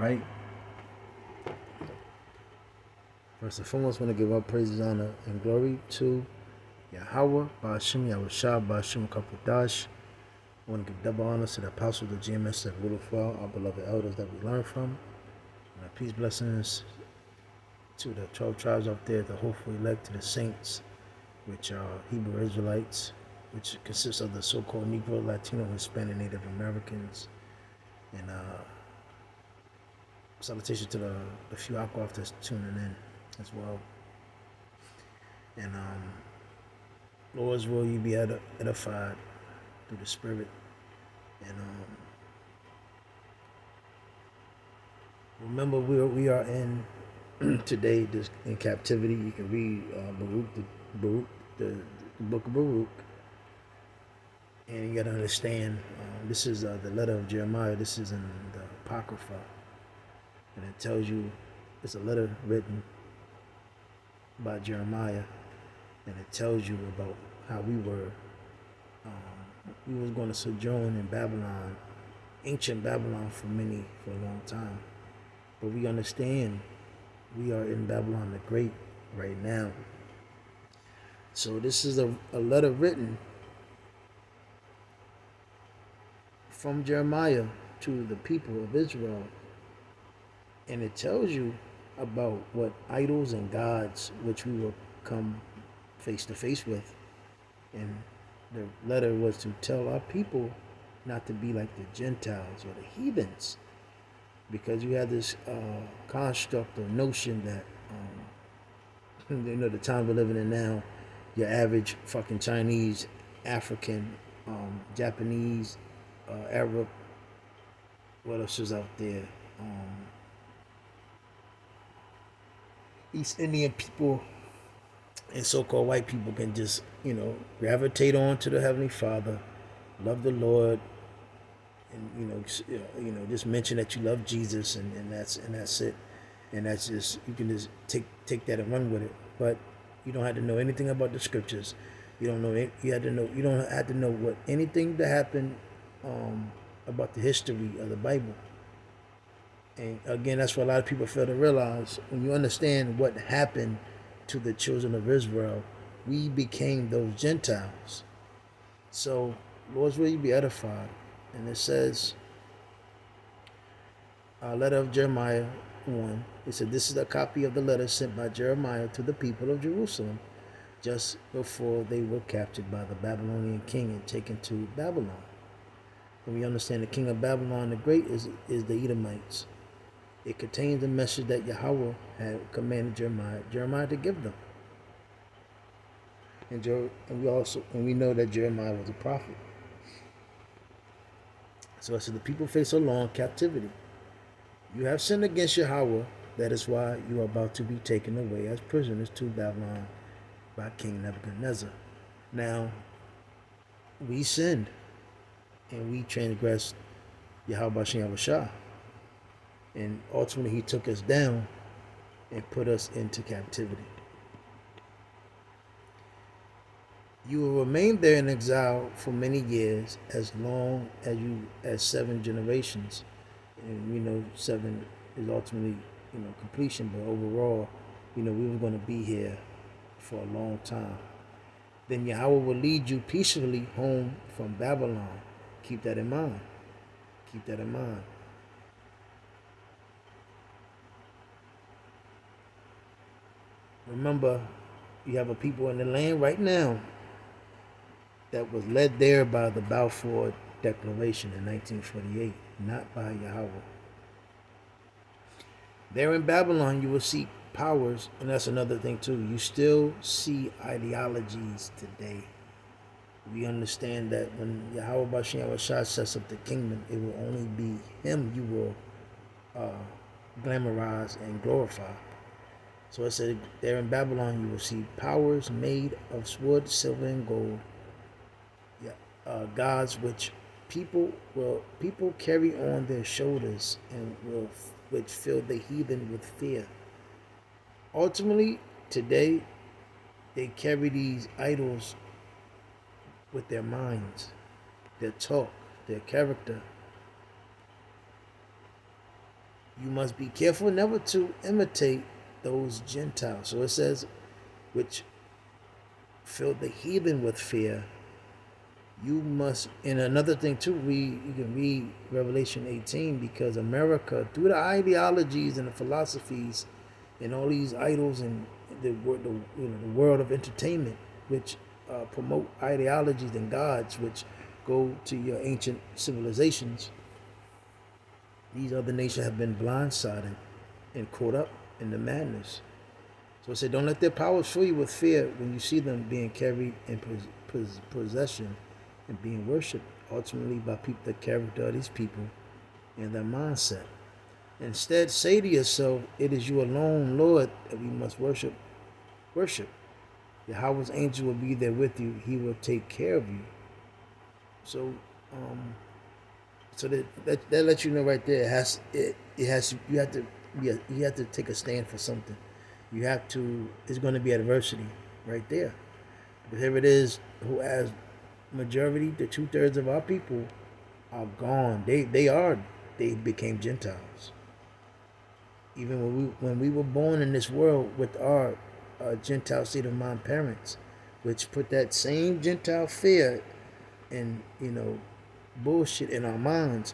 right? First and foremost, I want to give all praises, honor, and glory to Yahweh, Ba'ashim, Yahushua, Ba'ashim, Kapadash. I want to give double honors to the apostles, the GMS that rule well, our beloved elders that we learn from. And peace, blessings to the 12 tribes out there, the hopeful elect, to the saints, which are Hebrew Israelites, which consists of the so-called Negro, Latino, Hispanic, Native Americans, and salutation to the few alcohol that's tuning in as well. And Lord's will you be edified through the Spirit. And remember, we are in today this in captivity. You can read the book of Baruch, and you got to understand this is the letter of Jeremiah. This is in the Apocrypha, and it tells you it's a letter written by Jeremiah, and it tells you about how we was going to sojourn in Babylon, ancient Babylon for a long time. But we understand we are in Babylon the Great right now. So this is a letter written from Jeremiah to the people of Israel. And it tells you about what idols and gods which we will come face to face with. And the letter was to tell our people not to be like the Gentiles or the heathens, because you have this construct or notion that the time we're living in now, your average fucking Chinese, African, Japanese, Arab, what else is out there, East Indian people and so-called white people can just, gravitate on to the Heavenly Father, love the Lord, and just mention that you love Jesus, and that's it, and that's just, you can just take that and run with it. But you don't have to know anything about the scriptures. You don't have to know what anything that happened about the history of the Bible. And again, that's what a lot of people fail to realize. When you understand what happened to the children of Israel, we became those Gentiles. So, Lord's will you be edified. And it says, letter of Jeremiah 1. It said, this is a copy of the letter sent by Jeremiah to the people of Jerusalem just before they were captured by the Babylonian king and taken to Babylon. And we understand the king of Babylon the Great is the Edomites. It contains the message that Yahweh had commanded Jeremiah to give them. And we know that Jeremiah was a prophet. So it said, the people face a long captivity. You have sinned against Yahweh. That is why you are about to be taken away as prisoners to Babylon by King Nebuchadnezzar. Now, we sinned and we transgressed Yahweh Yahushua. And ultimately, he took us down and put us into captivity. You will remain there in exile for many years, as long as 7 generations. And we know 7 is ultimately, completion. But overall, we were going to be here for a long time. Then Yahweh will lead you peacefully home from Babylon. Keep that in mind. Keep that in mind. Remember, you have a people in the land right now that was led there by the Balfour Declaration in 1948, not by Yahweh. There in Babylon, you will see powers, and that's another thing too. You still see ideologies today. We understand that when Yahweh Bashim sets up the kingdom, it will only be him you will glamorize and glorify. So it said, there in Babylon you will see powers made of wood, silver, and gold. Gods which people carry on their shoulders and which fill the heathen with fear. Ultimately, today, they carry these idols with their minds, their talk, their character. You must be careful never to imitate those Gentiles. So it says, which fill the heathen with fear. You must, and another thing too, you can read Revelation 18, because America, through the ideologies and the philosophies and all these idols and the world of entertainment, which promote ideologies and gods, which go to your ancient civilizations, these other nations have been blindsided and caught up in the madness. So it said, don't let their powers fill you with fear when you see them being carried in possession and being worshipped, ultimately by the character of these people and their mindset. Instead, say to yourself, it is you alone, Lord, that we must worship. Worship. Yahweh's angel will be there with you. He will take care of you. So, that lets you know right there. You have to take a stand for something. You have to. It's going to be adversity right there. But here it is. Who has majority? The 2/3 of our people are gone. They became Gentiles. Even when we were born in this world with our Gentile state of mind parents, which put that same Gentile fear and bullshit in our minds,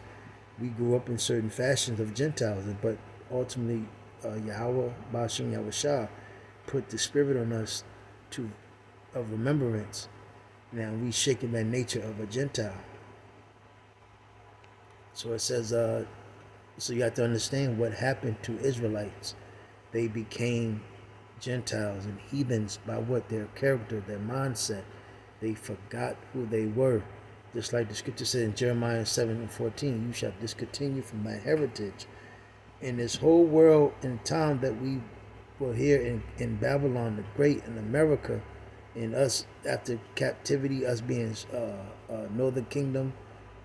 we grew up in certain fashions of Gentiles. But ultimately, Yahweh Bashim Yahweh Shah put the spirit on us of remembrance. Now we shaking that nature of a Gentile. So it says, so you have to understand what happened to Israelites. They became Gentiles and heathens by what? Their character, their mindset. They forgot who they were. Just like the scripture said in Jeremiah 7:14, you shall discontinue from thy heritage. In this whole world and time that we were here in Babylon the Great, in America, in us after captivity, us being Northern Kingdom,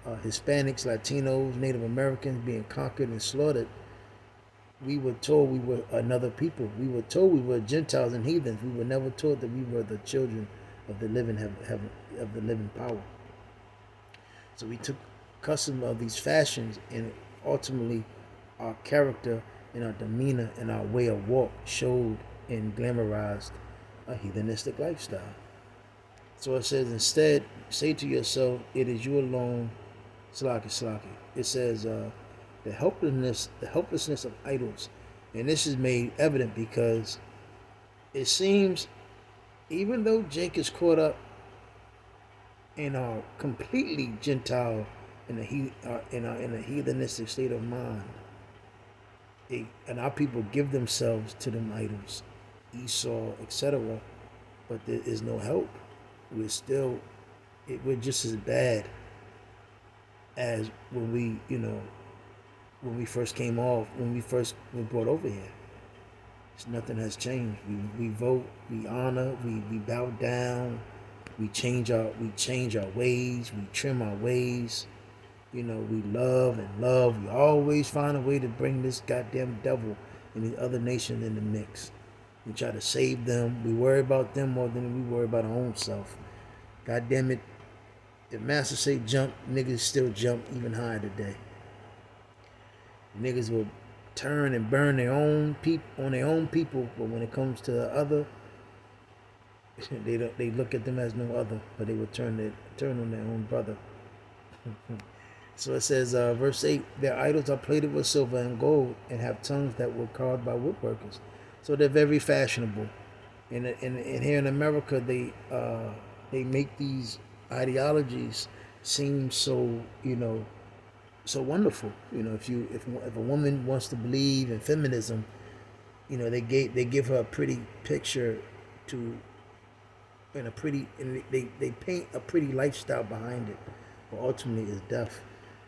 Hispanics, Latinos, Native Americans being conquered and slaughtered, we were told we were another people. We were told we were Gentiles and heathens. We were never told that we were the children of the living heaven, of the living power. So we took custom of these fashions, and ultimately our character and our demeanor and our way of walk showed and glamorized a heathenistic lifestyle. So it says, instead, say to yourself, it is you alone, Slaki. It says, the helplessness of idols. And this is made evident because it seems, even though Jake is caught up in a completely Gentile in a heathenistic state of mind, and our people give themselves to them idols, Esau, etc., but there is no help. We're just as bad as when we first came off, when we first were brought over here. Nothing has changed. We vote, we honor, we bow down, we change our ways, we trim our ways. We love and love. We always find a way to bring this goddamn devil and these other nations in the mix. We try to save them. We worry about them more than we worry about our own self. God damn it. If Master say jump, niggas still jump even higher today. Niggas will turn and burn their own people on their own people, but when it comes to the other, they look at them as no other, but they will turn on their own brother. So it says, verse 8, their idols are plated with silver and gold and have tongues that were carved by woodworkers. So they're very fashionable. And here in America, they make these ideologies seem so, so wonderful. If a woman wants to believe in feminism, they give her a pretty picture and they paint a pretty lifestyle behind it, but ultimately it's death.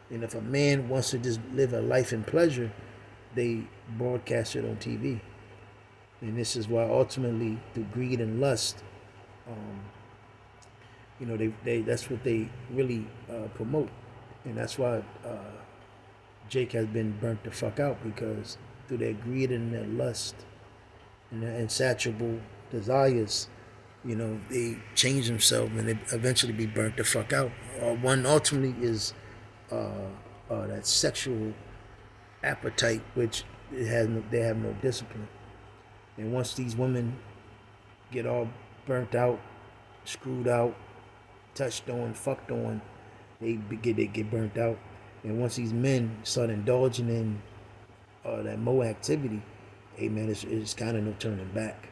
And if a man wants to just live a life in pleasure, they broadcast it on TV. And this is why ultimately through greed and lust, that's what they really promote. And that's why Jake has been burnt the fuck out, because through their greed and their lust and their insatiable desires, they change themselves and they eventually be burnt the fuck out. One ultimately is that sexual appetite, which they have no discipline. And once these women get all burnt out, screwed out, touched on, fucked on, they get burnt out. And once these men start indulging in that more activity, amen, it's kind of no turning back.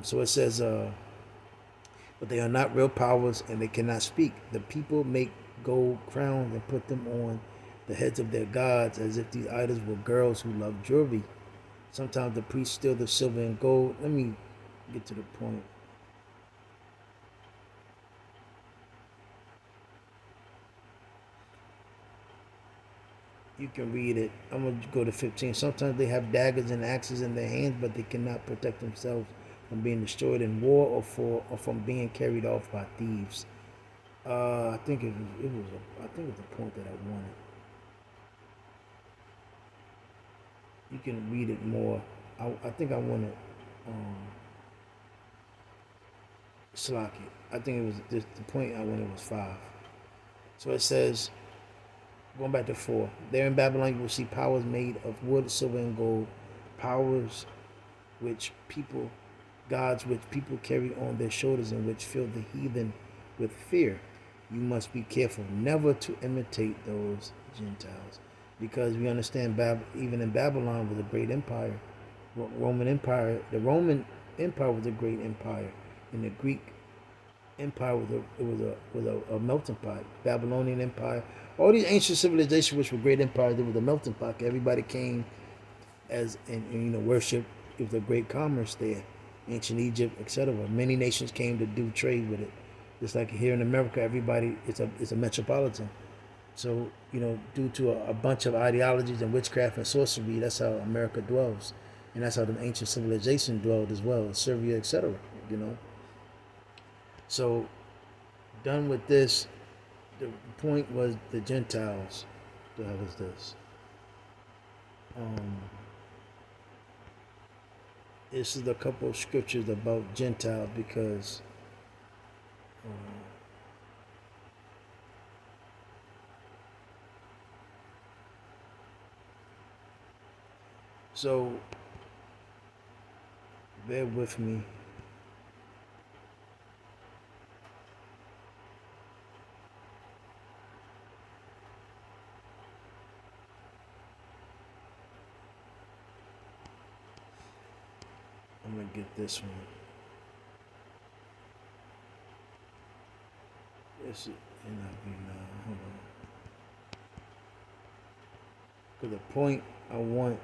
So it says, but they are not real powers and they cannot speak. The people make gold crowns and put them on the heads of their gods as if these idols were girls who love jewelry. Sometimes the priests steal the silver and gold. Let me get to the point. You can read it. I'm going to go to 15. Sometimes they have daggers and axes in their hands, but they cannot protect themselves from being destroyed in war or from being carried off by thieves. I think I think it was a point that I wanted. You can read it more. I think I wanted slack it. I think it was the point I wanted was 5. So it says, going back to 4. There in Babylon you will see powers made of wood, silver, and gold, powers which people, gods which people carry on their shoulders and which fill the heathen with fear. You must be careful never to imitate those Gentiles, because we understand even in Babylon was a great empire, Roman Empire. The Roman Empire was a great empire, and the Greek Empire was a melting pot. Babylonian Empire, all these ancient civilizations which were great empires, they were the melting pot. Everybody came as and worship. It was a great commerce there. Ancient Egypt, etc. Many nations came to do trade with it. Just like here in America, everybody it's a metropolitan. So due to a bunch of ideologies and witchcraft and sorcery, that's how America dwells, and that's how the ancient civilization dwelled as well, Syria, etc. So done with this. The point was the Gentiles. The hell is this? This is a couple of scriptures about Gentiles because so bear with me. I'm gonna get this one. This is NIV now. Hold on. Because the point I want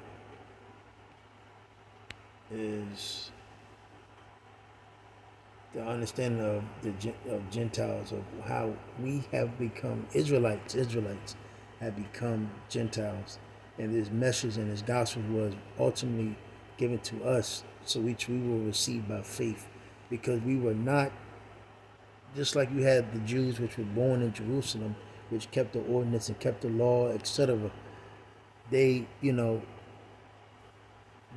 is the understanding of Gentiles, of how we have become Israelites. Israelites have become Gentiles, and this message and this gospel was ultimately given to us, so which we will receive by faith, because we were not just like you had the Jews which were born in Jerusalem, which kept the ordinance and kept the law, etc. They,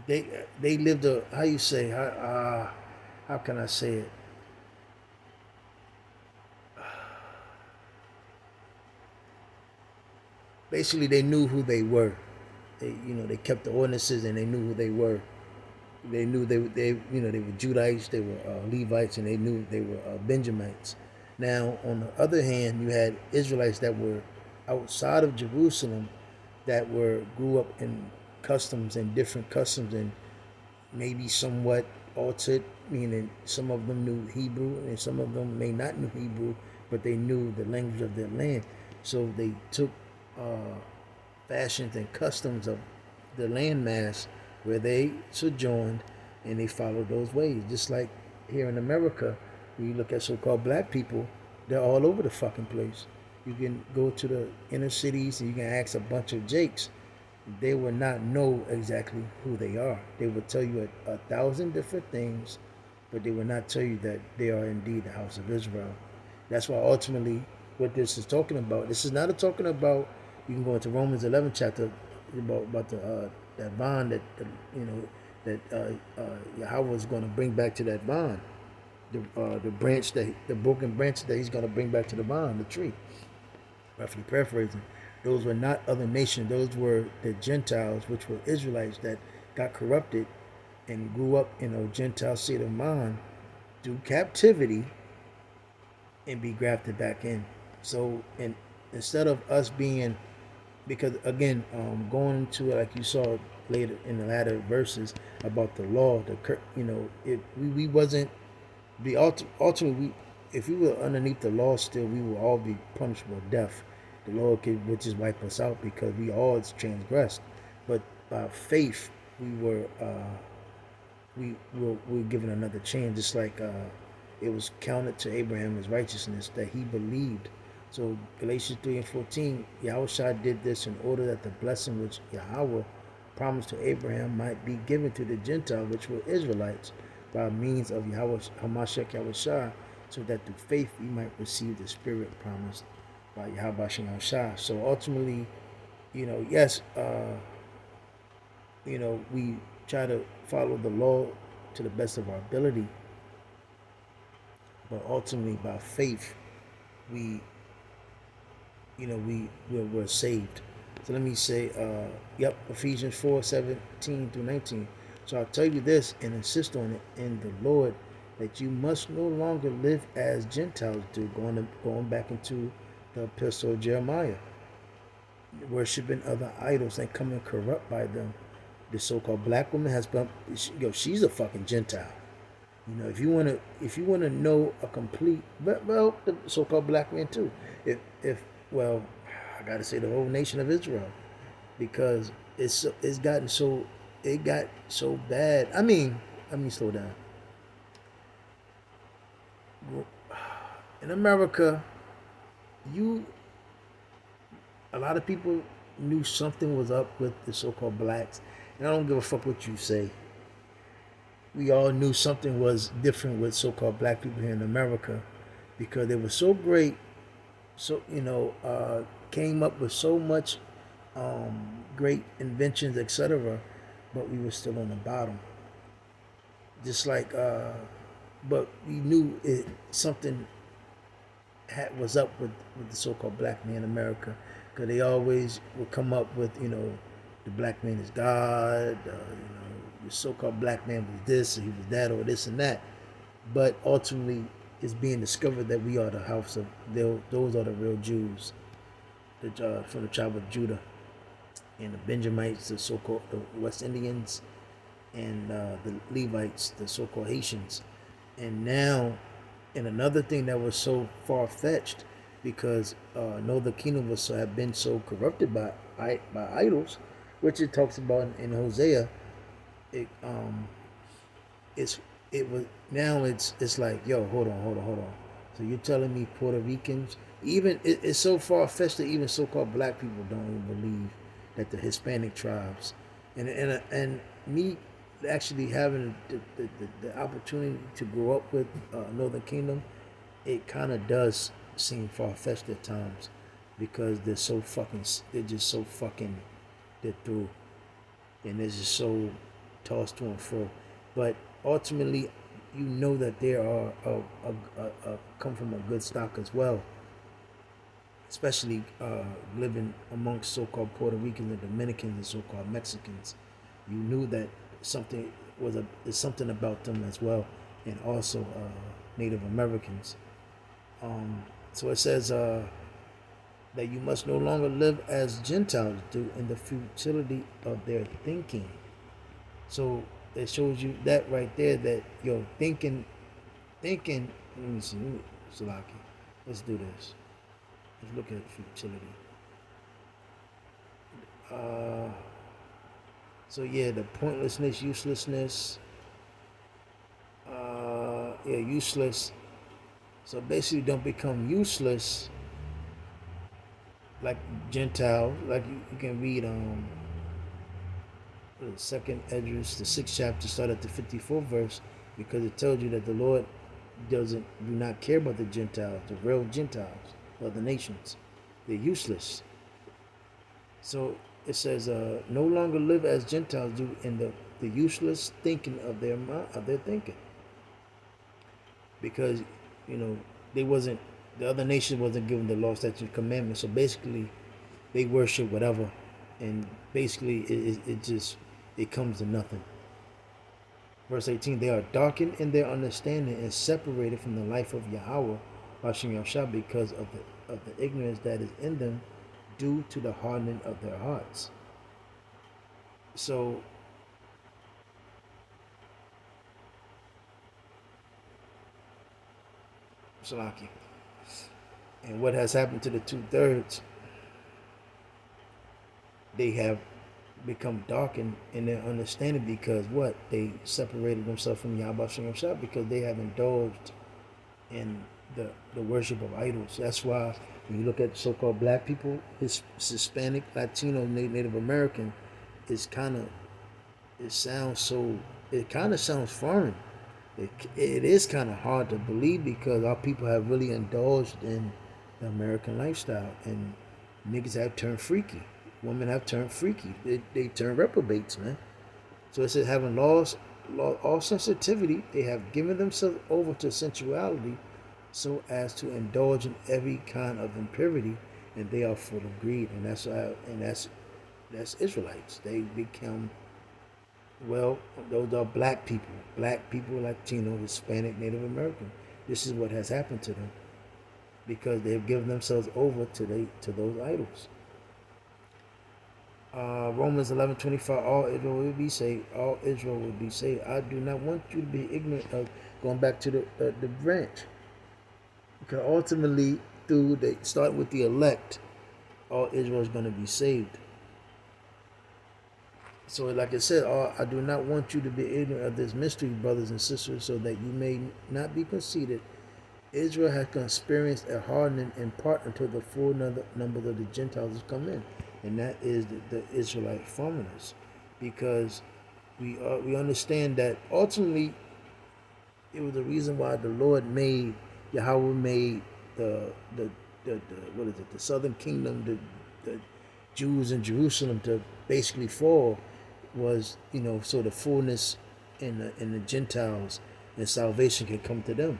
they lived a, how you say, how can I say it? Basically, they knew who they were. They kept the ordinances and they knew who they were. They knew they were Judites, they were Levites, and they knew they were Benjamites. Now, on the other hand, you had Israelites that were outside of Jerusalem, that grew up in customs and different customs, and maybe somewhat altered, meaning some of them knew Hebrew and some of them may not know Hebrew, but they knew the language of their land. So they took fashions and customs of the landmass where they sojourned, and they followed those ways. Just like here in America, when you look at so-called black people, they're all over the fucking place. You can go to the inner cities and you can ask a bunch of Jakes. They will not know exactly who they are. They will tell you a thousand different things, but they will not tell you that they are indeed the house of Israel. That's why ultimately what this is talking about, this is not talking about, you can go into Romans 11 chapter about the that bond that Yahweh is going to bring back to that bond, the branch, the broken branch that he's going to bring back to the bond, the tree. Roughly paraphrasing. Those were not other nations. Those were the Gentiles, which were Israelites that got corrupted and grew up in a Gentile state of mind through captivity and be grafted back in. So, and instead of us being, because again, going into it like you saw later in the latter verses about the law, if we wasn't the ultimately, we if we were underneath the law still, we will all be punishable with death. The Lord would just wipe us out because we all transgressed. But by faith, we were given another chance, just like it was counted to Abraham as righteousness that he believed. So Galatians 3:14, Yahushua did this in order that the blessing which Yahweh promised to Abraham might be given to the Gentiles, which were Israelites, by means of Yahweh Hamashiach Yahushua, so that through faith we might receive the Spirit promised by Yahweh Yahushua. So ultimately, yes, we try to follow the law to the best of our ability, but ultimately by faith, we, we're saved. So let me say, Ephesians 4:17-19. So I'll tell you this and insist on it in the Lord that you must no longer live as Gentiles do, going back into the epistle of Jeremiah, worshiping other idols and coming corrupt by them. The so-called black woman has been, she's a fucking Gentile. If you wanna know a complete, well, the so-called black man too. If well, I gotta say the whole nation of Israel, because it's gotten so it got so bad. I mean, slow down. In America, you a lot of people knew something was up with the so-called blacks, and I don't give a fuck what you say. We all knew something was different with so-called black people here in America because they were so great, so came up with so much great inventions, etc. But we were still on the bottom. Just like, but we knew something was up with the so-called black man in America, because they always would come up with, the black man is God, the so-called black man was this, or he was that, or this and that. But ultimately, it's being discovered that we are the house of, those are the real Jews, from the tribe of Judah, and the Benjamites, the so-called the West Indians, and the Levites, the so-called Haitians. And now, and another thing that was so far-fetched, because Northern Kingdom have been so corrupted by idols, which it talks about in Hosea. It it's it was now it's like, yo, hold on. So you're telling me Puerto Ricans, even it's so far-fetched that even so-called black people don't even believe that the Hispanic tribes, and me actually having the opportunity to grow up with Northern Kingdom, it kind of does seem far-fetched at times, because they're just so fucking, they're through, and they're just so tossed to and fro. But ultimately, that there are come from a good stock as well, especially living amongst so-called Puerto Ricans and Dominicans and so-called Mexicans. You knew that there's something about them as well, and also Native Americans. So it says that you must no longer live as Gentiles do in the futility of their thinking. So it shows you that right there, that thinking. Let me see, Salaki. Let's do this. Let's look at futility. So yeah, the pointlessness, uselessness. Useless. So basically, don't become useless like Gentile. Like you can read the second Esdras, the 6th chapter, start at the 54th verse, because it tells you that the Lord do not care about the Gentiles, the real Gentiles, or the nations. They're useless. So it says, no longer live as Gentiles do in the useless thinking of their thinking, because they wasn't the other nation wasn't given the law, statute, commandments. So basically, they worship whatever, and basically it just it comes to nothing. Verse 18, they are darkened in their understanding and separated from the life of Yahweh, Hashem Yahshua, because of the ignorance that is in them due to the hardening of their hearts. So, Salaki. And what has happened to the 2/3, they have become darkened in their understanding because what? They separated themselves from Yahweh Shem because they have indulged in the worship of idols. That's why when you look at so-called black people, Hispanic, Latino, Native American, it's kind of, it sounds so, it kind of sounds foreign. It is kind of hard to believe because our people have really indulged in the American lifestyle, and niggas have turned freaky. Women have turned freaky. They turn reprobates, man. So it says, having lost all sensitivity, they have given themselves over to sensuality so as to indulge in every kind of impurity, and they are full of greed. And that's Israelites. They become, well, those are black people, Latino, Hispanic, Native American. This is what has happened to them because they have given themselves over to those idols. Romans 11:25, all Israel will be saved. All Israel will be saved. I do not want you to be ignorant of, going back to the branch, because ultimately, through they start with the elect, all Israel is going to be saved. So, like I said, I do not want you to be ignorant of this mystery, brothers and sisters, so that you may not be conceited. Israel has experienced a hardening in part until the full number of the Gentiles has come in, and that is the Israelite foreigners, because we understand that ultimately it was the reason why the Lord made, Yahweh made the what is it, the southern kingdom, the Jews in Jerusalem to basically fall, was, so the fullness in the Gentiles and salvation can come to them.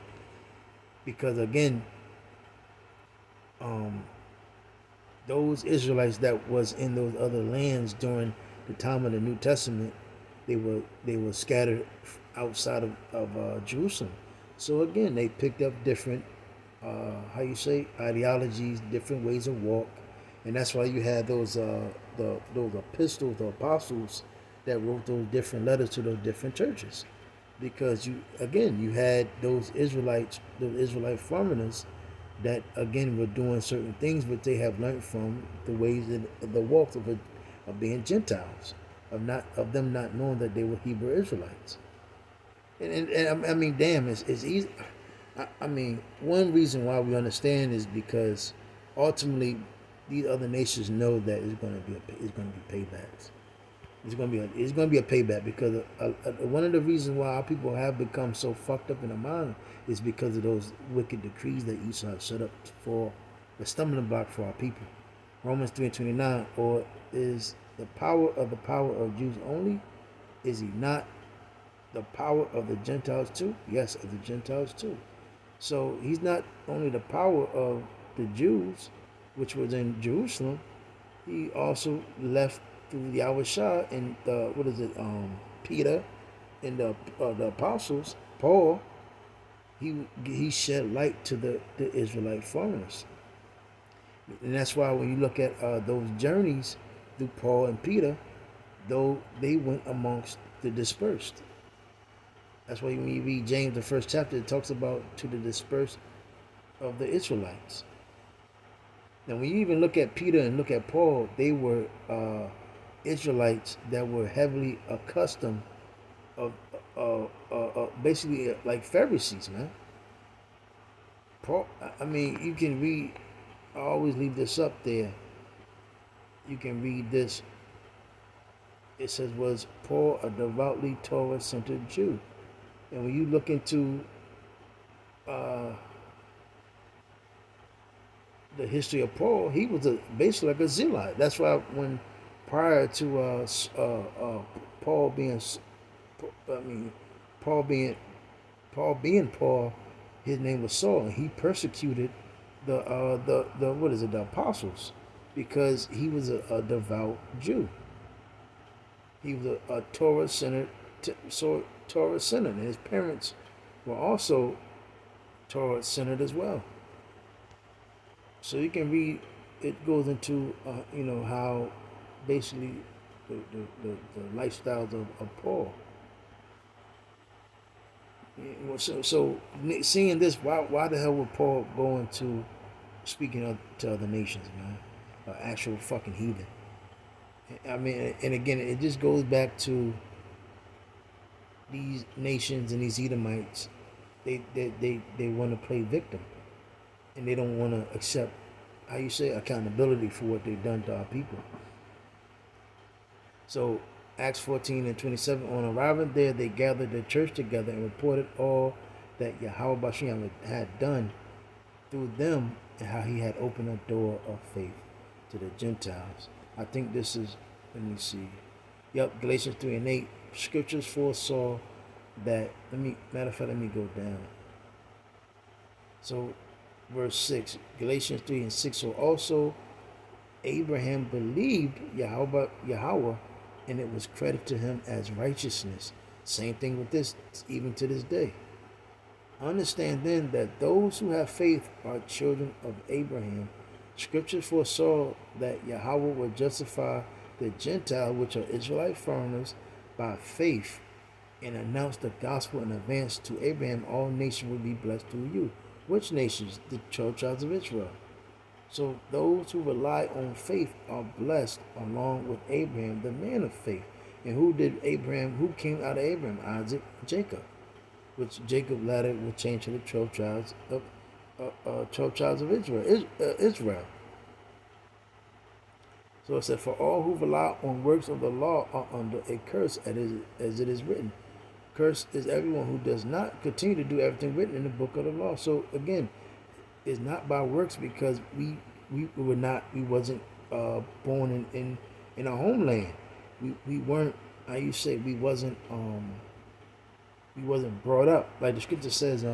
Because again, those Israelites that was in those other lands during the time of the New Testament, they were scattered outside of Jerusalem. So again, they picked up different ideologies, different ways of walk, and that's why you had those epistles, the apostles that wrote those different letters to those different churches, because you had those Israelite foreigners that again were doing certain things, but they have learned from the ways and the walks of being Gentiles, of them not knowing that they were Hebrew Israelites. And I mean, damn, it's easy. I mean, one reason why we understand is because ultimately these other nations know that it's going to be paybacks. It's going to be a payback, because one of the reasons why our people have become so fucked up in the mind is because of those wicked decrees that Esau has set up for the stumbling block for our people. Romans 3:29, or is the power of Jews only? Is he not the power of the Gentiles too? Yes, of the Gentiles too. So he's not only the power of the Jews, which was in Jerusalem, he also left through the Yahweh and Peter and the apostles, Paul. He shed light to the Israelite foreigners, and that's why when you look at those journeys through Paul and Peter, though they went amongst the dispersed. That's why when you read James, the first chapter, it talks about to the dispersed of the Israelites. Now, when you even look at Peter and look at Paul, they were Israelites that were heavily accustomed of basically like Pharisees, man. Paul, I mean, you can read. I always leave this up there. You can read this. It says, "Was Paul a devoutly Torah-centered Jew?" And when you look into the history of Paul, he was basically like a zealot. That's why when prior to Paul being, Paul being Paul, his name was Saul, and he persecuted the apostles. because he was a devout Jew. He was a Torah centered, and his parents were also Torah centered as well. So you can read. It goes into how basically the lifestyles of Paul. So seeing this, why the hell would Paul go into speaking to other nations, man? Actual fucking heathen. I mean, and again, it just goes back to these nations and these Edomites. They want to play victim, and they don't want to accept, how you say, accountability for what they've done to our people. So Acts 14 and 27, on arriving there, they gathered the church together and reported all that Yahweh Bashem had done through them, and how he had opened a door of faith to the Gentiles. I think this is, let me see. Yep, Galatians 3 and 8. Scriptures foresaw that, matter of fact, let me go down. So, verse 6, Galatians 3 and 6. So also Abraham believed Yahweh, and it was credited to him as righteousness. Same thing with this, even to this day. Understand then that those who have faith are children of Abraham. Scripture foresaw that Yahweh would justify the Gentiles, which are Israelite foreigners, by faith, and announce the gospel in advance to Abraham. All nations will be blessed through you. Which nations? The 12 tribes of Israel. So those who rely on faith are blessed along with Abraham, the man of faith. And who came out of Abraham? Isaac, Jacob. Which Jacob later will change to the 12 tribes of Israel. So it said, for all who rely on works of the law are under a curse, as it is written. Cursed is everyone who does not continue to do everything written in the book of the law. So again, it's not by works, because we wasn't born in our homeland. We weren't, how you say, we wasn't brought up, like the scripture says,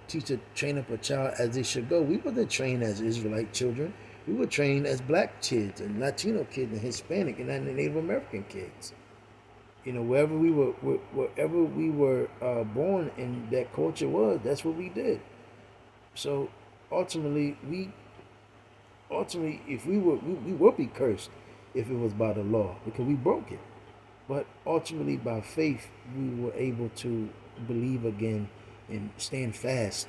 teach to train up a child as they should go. We wasn't trained as Israelite children. We were trained as black kids and Latino kids and Hispanic and Native American kids. Wherever we were born and that culture was, that's what we did. So ultimately, if we would be cursed if it was by the law, because we broke it. But ultimately, by faith, we were able to believe again and stand fast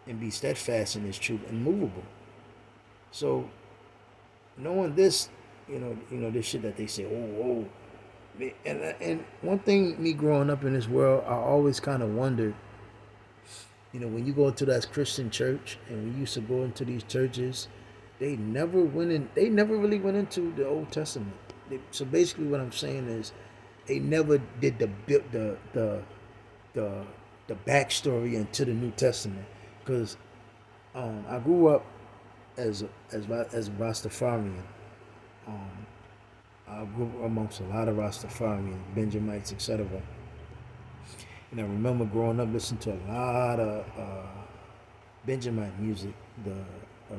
and be steadfast in His truth and movable. So, knowing this, this shit that they say, oh, and one thing, me growing up in this world, I always kind of wondered, when you go into that Christian church, and we used to go into these churches, they never really went into the Old Testament. So basically, what I'm saying is, they never did the backstory into the New Testament. Because I grew up as Rastafarian. I grew up amongst a lot of Rastafarians, Benjamites, etc. And I remember growing up listening to a lot of Benjamite music, the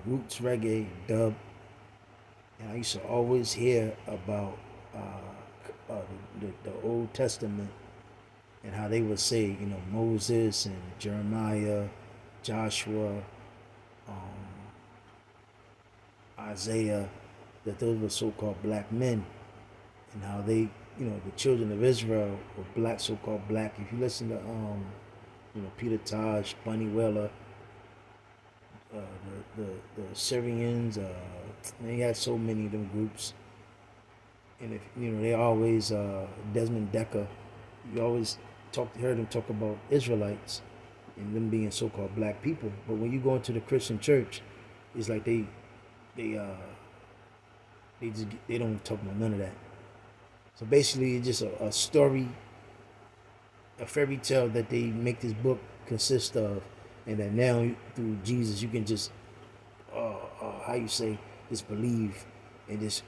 roots reggae, dub. And I used to always hear about the Old Testament and how they would say, Moses and Jeremiah, Joshua, Isaiah, that those were so-called black men, and how they, the children of Israel were black, so-called black. If you listen to, Peter Tosh, Bunny Weller, the Syrians, they had so many of them groups. And if they always Desmond Decker, you always heard them talk about Israelites and them being so-called black people. But when you go into the Christian church, it's like they don't talk about none of that. So basically, it's just a story, a fairy tale that they make this book consist of, and that now through Jesus you can just just believe and just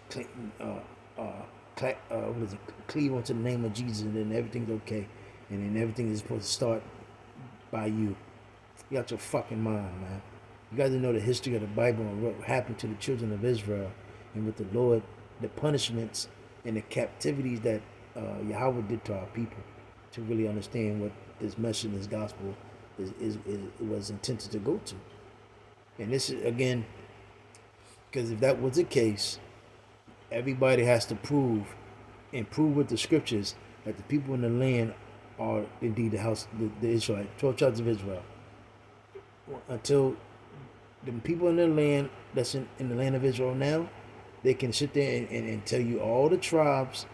cleave onto the name of Jesus, and then everything's okay, and then everything is supposed to start by you. You got your fucking mind, man. You got to know the history of the Bible and what happened to the children of Israel, and with the Lord, the punishments and the captivities that Yahweh did to our people, to really understand what this message, this gospel, was intended to go to. And this is again, because if that was the case, everybody has to prove with the scriptures that the people in the land are indeed the Israelites, 12 tribes of Israel. Until the people in the land that's in the land of Israel now, they can sit there and tell you all the tribes,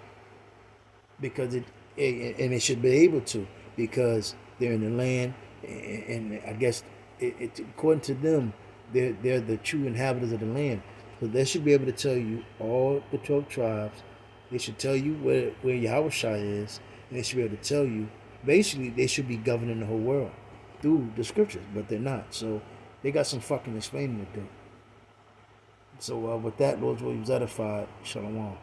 because and they should be able to, because they're in the land, and I guess according to them, they're the true inhabitants of the land. So they should be able to tell you all the 12 tribes. They should tell you where Yahweh is, and they should be able to tell you. Basically, they should be governing the whole world through the scriptures, but they're not. So they got some fucking explaining to do. So with that, Lord's will, he was edified. Shalom.